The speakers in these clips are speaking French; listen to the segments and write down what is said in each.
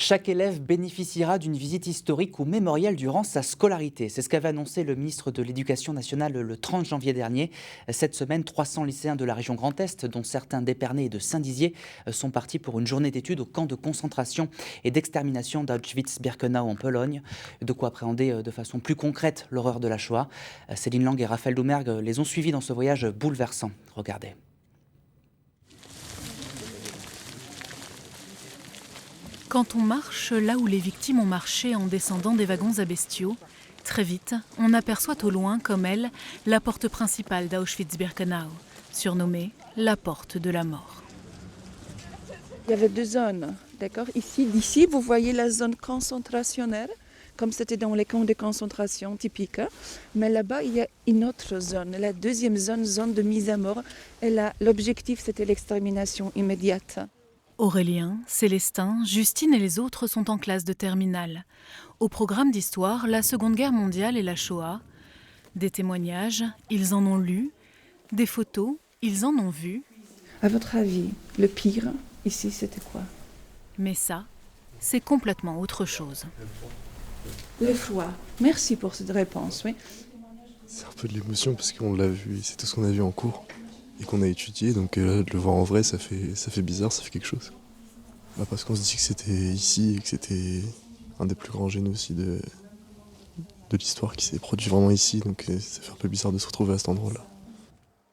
Chaque élève bénéficiera d'une visite historique ou mémorielle durant sa scolarité. C'est ce qu'avait annoncé le ministre de l'Éducation nationale le 30 janvier dernier. Cette semaine, 300 lycéens de la région Grand Est, dont certains d'Épernay et de Saint-Dizier, sont partis pour une journée d'études au camp de concentration et d'extermination d'Auschwitz-Birkenau en Pologne. De quoi appréhender de façon plus concrète l'horreur de la Shoah. Céline Lang et Raphaël Doumergue les ont suivis dans ce voyage bouleversant. Regardez. Quand on marche là où les victimes ont marché en descendant des wagons à bestiaux, très vite, on aperçoit au loin, comme elle, la porte principale d'Auschwitz-Birkenau, surnommée la porte de la mort. Il y avait deux zones, d'accord. D'ici, vous voyez la zone concentrationnelle, comme c'était dans les camps de concentration typiques. Mais là-bas, il y a une autre zone, la deuxième zone, zone de mise à mort. Et là, l'objectif, c'était l'extermination immédiate. Aurélien, Célestin, Justine et les autres sont en classe de terminale. Au programme d'histoire, la Seconde Guerre mondiale et la Shoah. Des témoignages, ils en ont lu. Des photos, ils en ont vu. À votre avis, le pire, ici, c'était quoi? Mais ça, c'est complètement autre chose. Le froid. Merci pour cette réponse, oui. C'est un peu de l'émotion parce qu'on l'a vu, c'est tout ce qu'on a vu en cours et qu'on a étudié, donc de le voir en vrai, ça fait bizarre, ça fait quelque chose. Parce qu'on se dit que c'était ici et que c'était un des plus grands génocides de l'histoire qui s'est produit vraiment ici, donc ça fait un peu bizarre de se retrouver à cet endroit-là.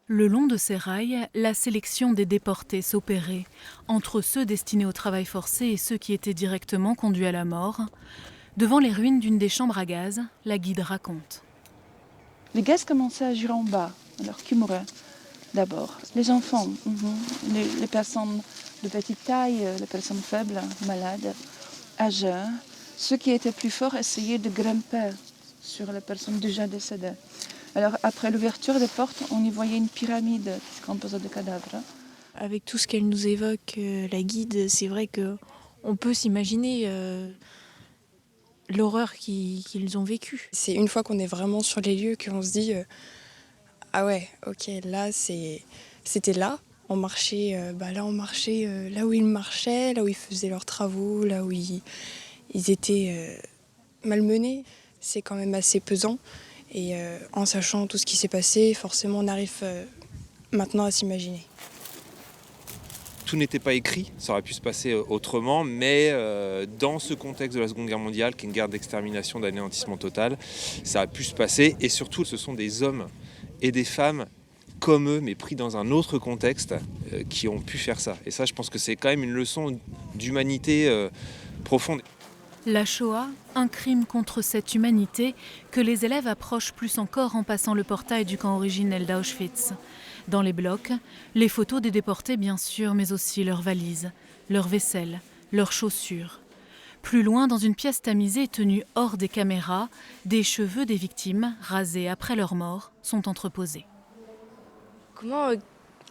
Le long de ces rails, la sélection des déportés s'opérait entre ceux destinés au travail forcé et ceux qui étaient directement conduits à la mort. Devant les ruines d'une des chambres à gaz, la guide raconte. Les gaz commençaient à agir en bas, alors qui mouraient d'abord? Les enfants, les personnes de petite taille, les personnes faibles, malades, âgées. Ceux qui étaient plus forts essayaient de grimper sur les personnes déjà décédées. Alors après l'ouverture des portes, on y voyait une pyramide qui se composait de cadavres. Avec tout ce qu'elle nous évoque, la guide, c'est vrai qu'on peut s'imaginer l'horreur qu'ils ont vécue. C'est une fois qu'on est vraiment sur les lieux qu'on se dit ah ouais, ok, là c'était là. On marchait, là où ils marchaient, là où ils faisaient leurs travaux, là où ils étaient malmenés. C'est quand même assez pesant. Et en sachant tout ce qui s'est passé, forcément on arrive maintenant à s'imaginer. Tout n'était pas écrit, ça aurait pu se passer autrement, mais dans ce contexte de la Seconde Guerre mondiale, qui est une guerre d'extermination, d'anéantissement total, ça a pu se passer. Et surtout, ce sont des hommes et des femmes comme eux, mais pris dans un autre contexte, qui ont pu faire ça. Et ça, je pense que c'est quand même une leçon d'humanité profonde. La Shoah, un crime contre cette humanité que les élèves approchent plus encore en passant le portail du camp originel d'Auschwitz. Dans les blocs, les photos des déportés bien sûr, mais aussi leurs valises, leurs vaisselle, leurs chaussures. Plus loin, dans une pièce tamisée tenue hors des caméras, des cheveux des victimes, rasés après leur mort, sont entreposés. Comment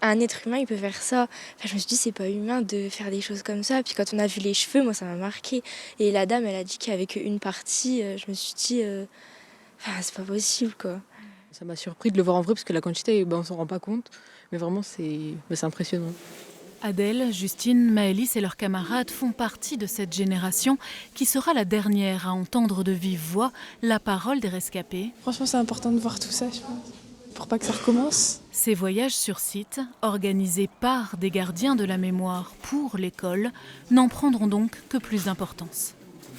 un être humain il peut faire ça? Enfin, je me suis dit c'est pas humain de faire des choses comme ça. Puis quand on a vu les cheveux, moi ça m'a marqué. Et la dame elle a dit qu'il y avait qu'une partie. Je me suis dit c'est pas possible quoi. Ça m'a surpris de le voir en vrai parce que la quantité on s'en rend pas compte. Mais vraiment c'est impressionnant. Adèle, Justine, Maëlys et leurs camarades font partie de cette génération qui sera la dernière à entendre de vive voix la parole des rescapés. Franchement c'est important de voir tout ça je pense. Pour pas que ça recommence. Ces voyages sur site, organisés par des gardiens de la mémoire pour l'école, n'en prendront donc que plus d'importance.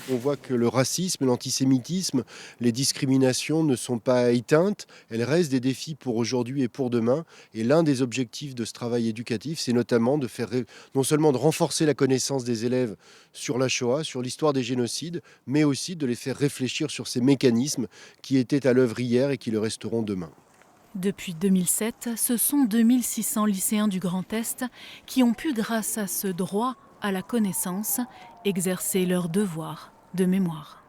On voit que le racisme, l'antisémitisme, les discriminations ne sont pas éteintes. Elles restent des défis pour aujourd'hui et pour demain. Et l'un des objectifs de ce travail éducatif, c'est notamment de faire, non seulement de renforcer la connaissance des élèves sur la Shoah, sur l'histoire des génocides, mais aussi de les faire réfléchir sur ces mécanismes qui étaient à l'œuvre hier et qui le resteront demain. Depuis 2007, ce sont 2600 lycéens du Grand Est qui ont pu, grâce à ce droit à la connaissance, exercer leur devoir de mémoire.